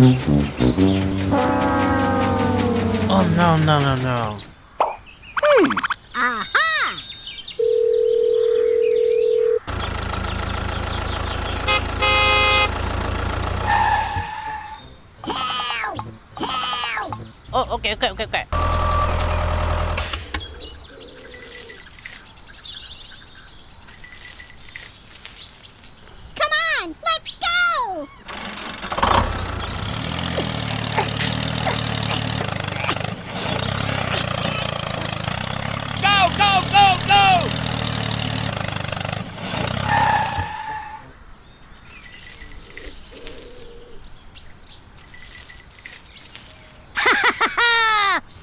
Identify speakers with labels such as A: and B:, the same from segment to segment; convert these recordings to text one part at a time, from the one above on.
A: Oh no, no, no, no.
B: Aha! Help! Help!
A: Oh, okay, okay, okay, okay.
B: Come on, let's go!
C: Go, go, go, go!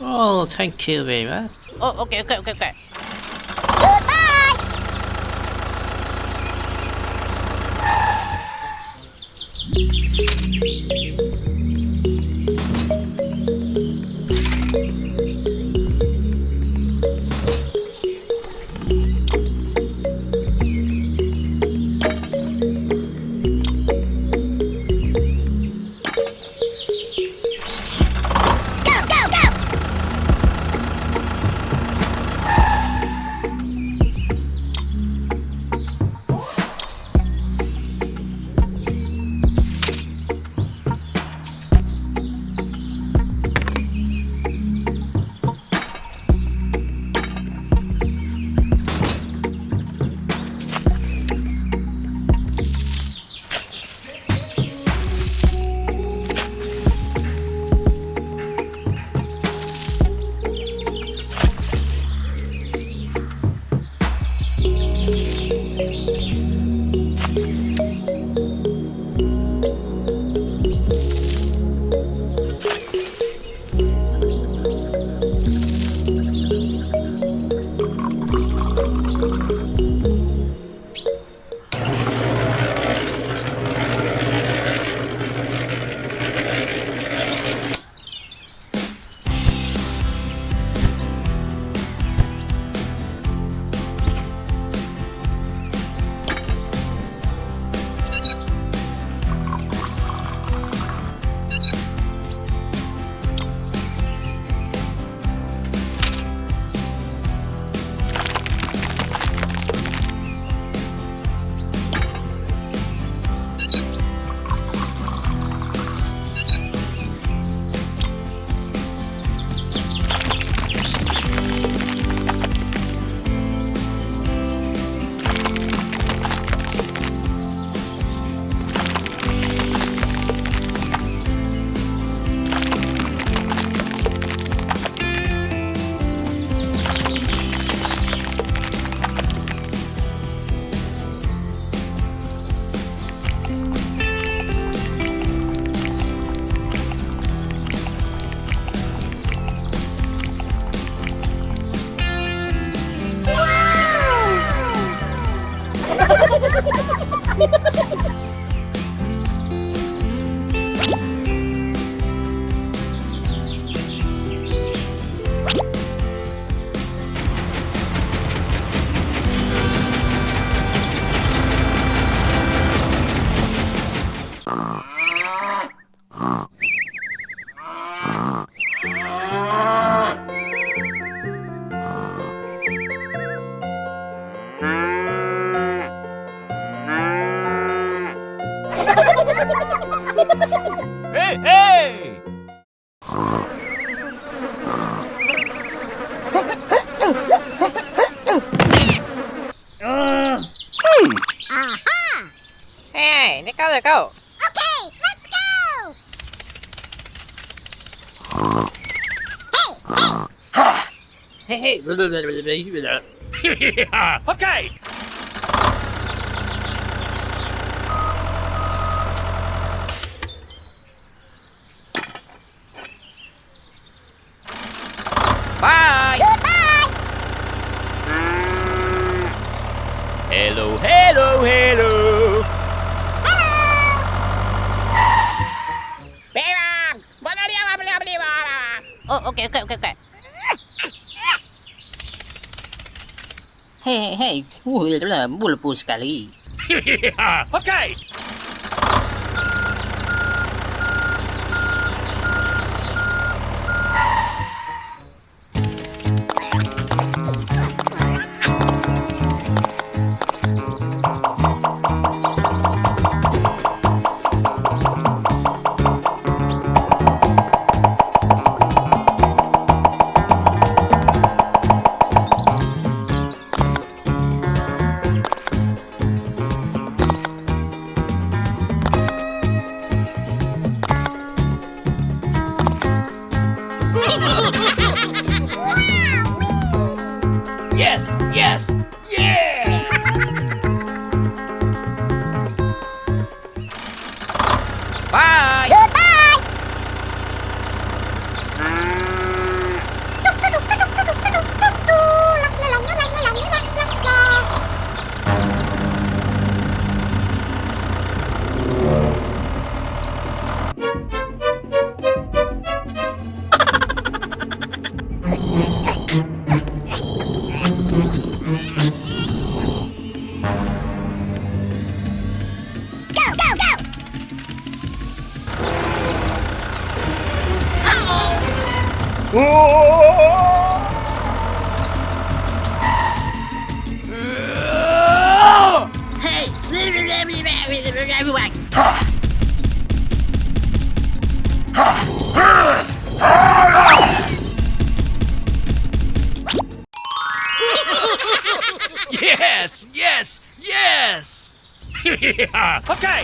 A: Oh, thank you very much. Oh, okay, okay, okay, okay.
B: Goodbye! Go, go, go!
C: Hey, hey!
B: Aha!
A: Hey, let go, let go.
B: Okay, let's go! Hey, hey!
A: Hey, hey.
C: Okay! Bye!
B: Goodbye!
C: Hello, hello, hello!
A: Oh, okay, okay, okay, okay. Hey, hey, hey. Bulbul sekali.
C: Okay! Yeah! Bye!
B: Goodbye. Go, go, go.
A: Hey! Everyone!
C: Yes! Yes! Yes! Yeah! Okay!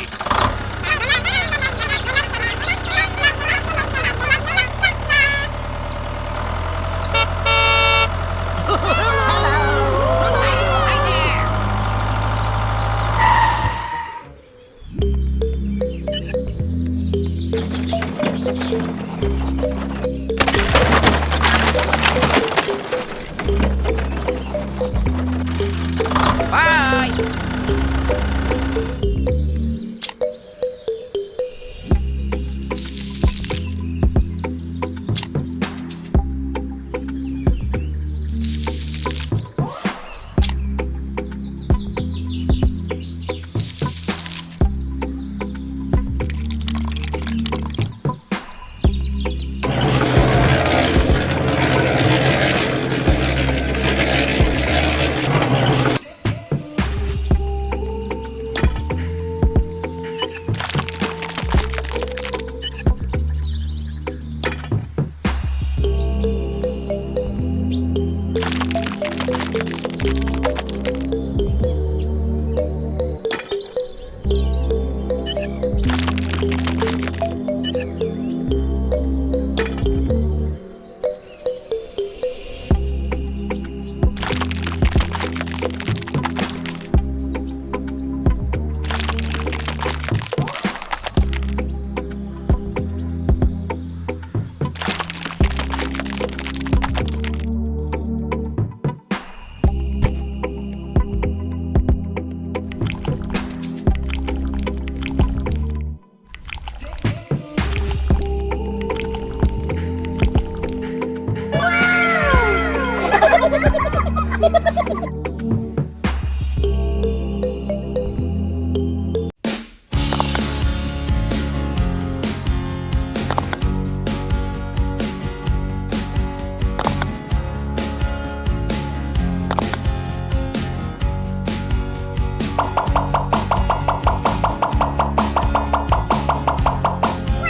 C: Bye!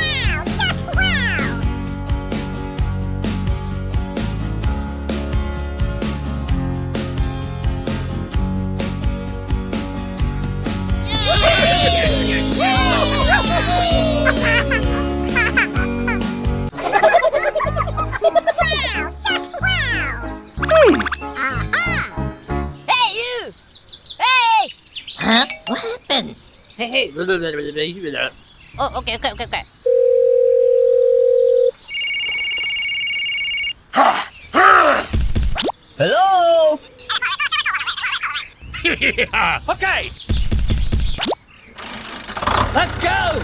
B: Wow, just wow. Wow, just wow. Hey, you. Hey.
A: Huh? What happened?
B: Hey.
A: Oh, okay.
C: Hello? Yeah! Okay! Let's go!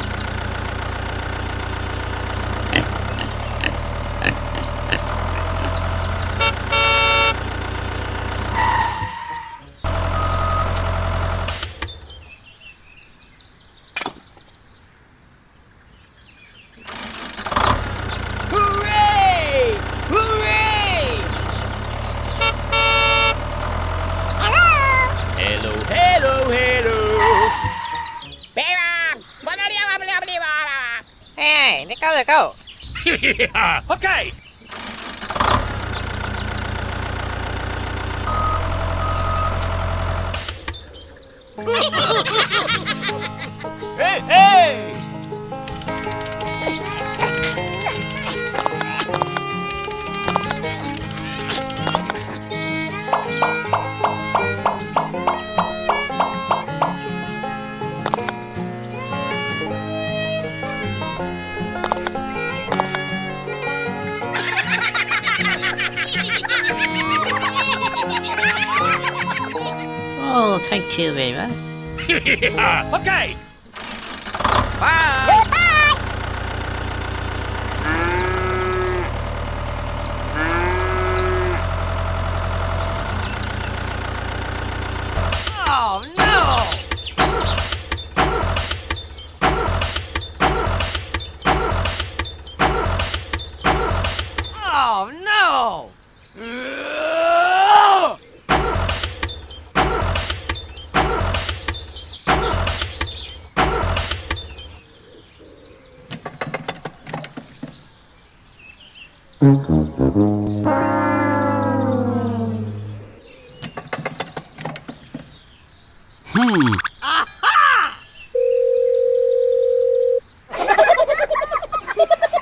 C: Hooray! Hooray!
B: Hello.
C: Hello, hello!
A: Hey, let go.
C: Yeah! Okay! Hey, hey!
A: Oh, thank you very much.
C: Okay.
B: Bye.
C: Oh no! Oh no!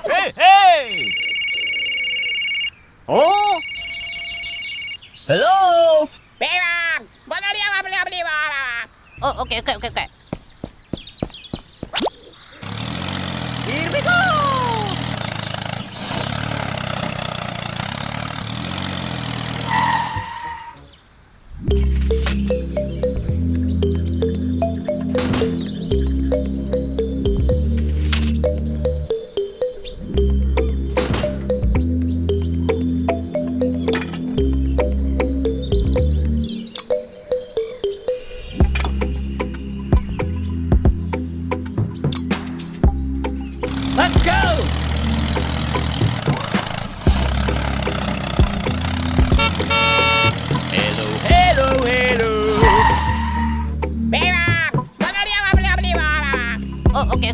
C: Hey, hey! Oh? Hello?
B: Oh, okay.
C: Here we go! Let's go! Hello.
B: Oh, okay.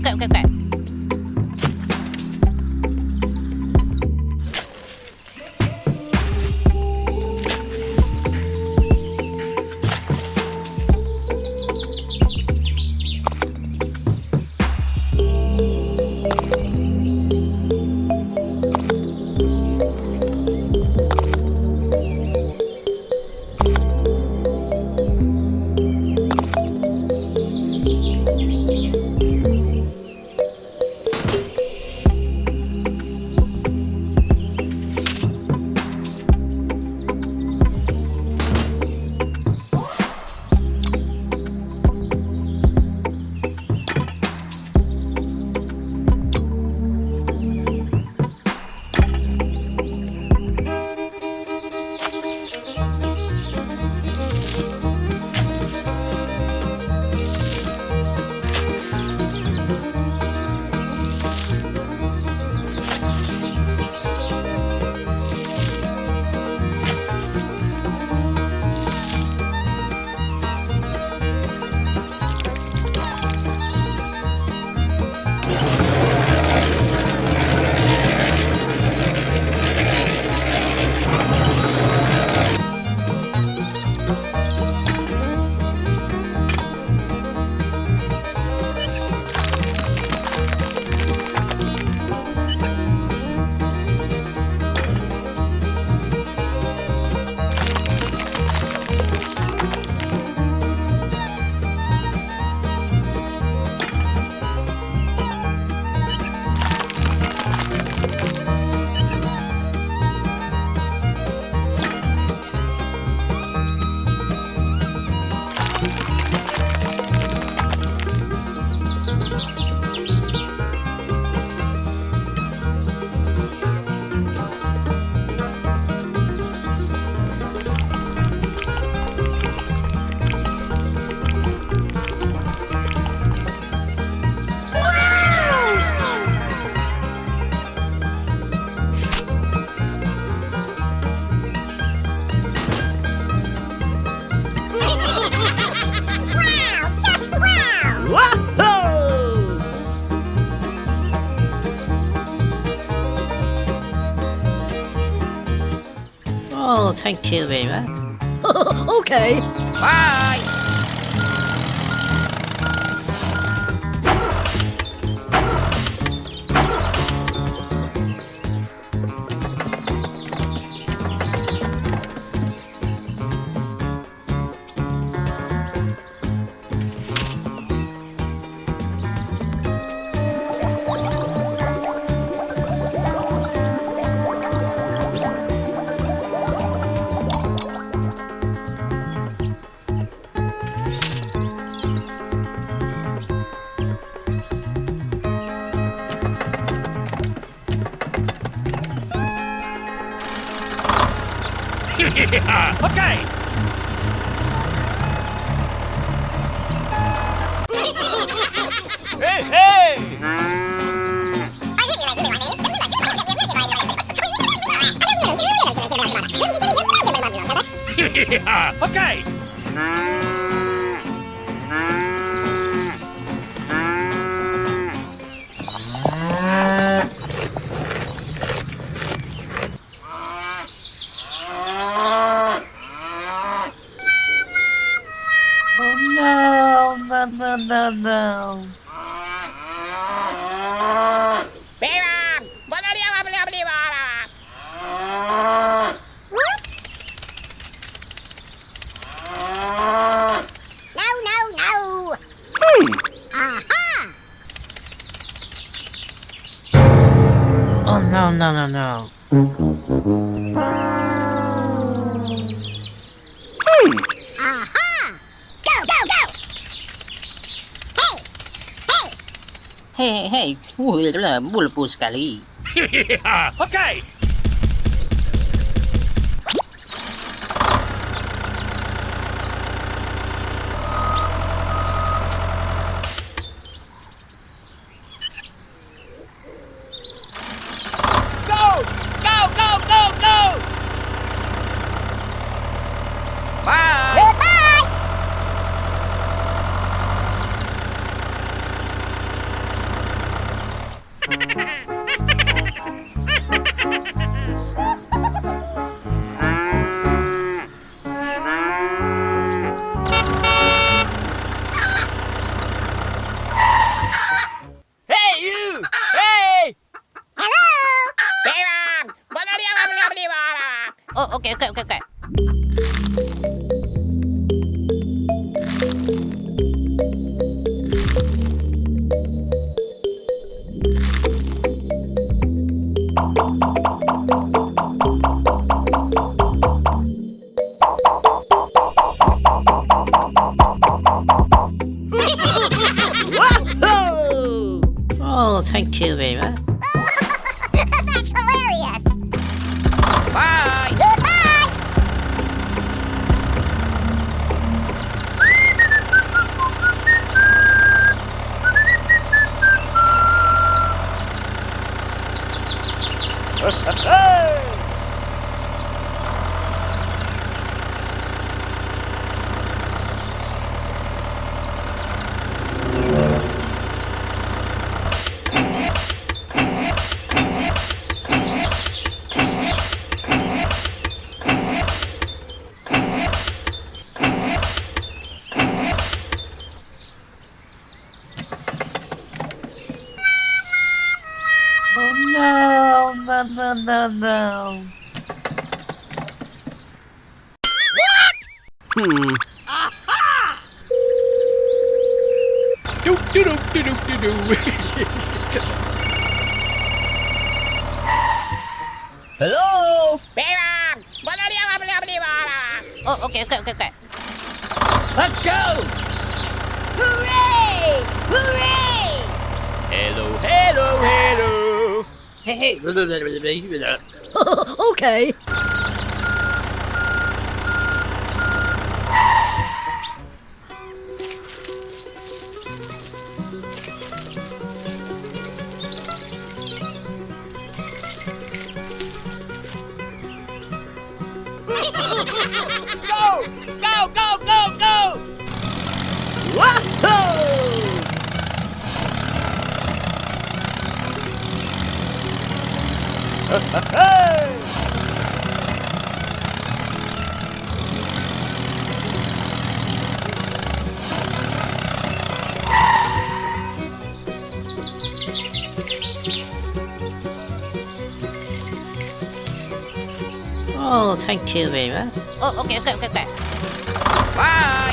A: Oh, thank you very much.
B: Okay.
C: Bye! Yeah, okay. Hey, hey! Yeah, okay.
A: Oh no, no, no, no, no.
B: No, no, no. Aha!
A: Oh no, no, no, no.
B: Aha! Go, go, go! Hey, hey!
A: Hey, bulbo sekali.
C: Yeah, okay. Go! Go, go, go, go! Bye!
B: Goodbye!
C: Hey, you! Hey!
B: Hello! Oh, okay, okay, okay, okay. Wahoo!
A: Oh, thank you very much.
B: That's hilarious!
C: Bye!
B: Goodbye!
C: Hey!
A: Oh no, no, no, no, no. Hmm.
C: Do, do, do, do, do, do, do. Hello?
B: Oh, okay, okay, okay, okay.
C: Let's go!
B: Hooray! Hooray!
C: Hello, hello, hello!
A: Hey, hey.
B: Okay.
C: Go! Go, go, go, go!
B: Wahoo!
C: Hey!
A: Oh, thank you very much.
B: Oh, okay, okay, okay, okay.
C: Bye!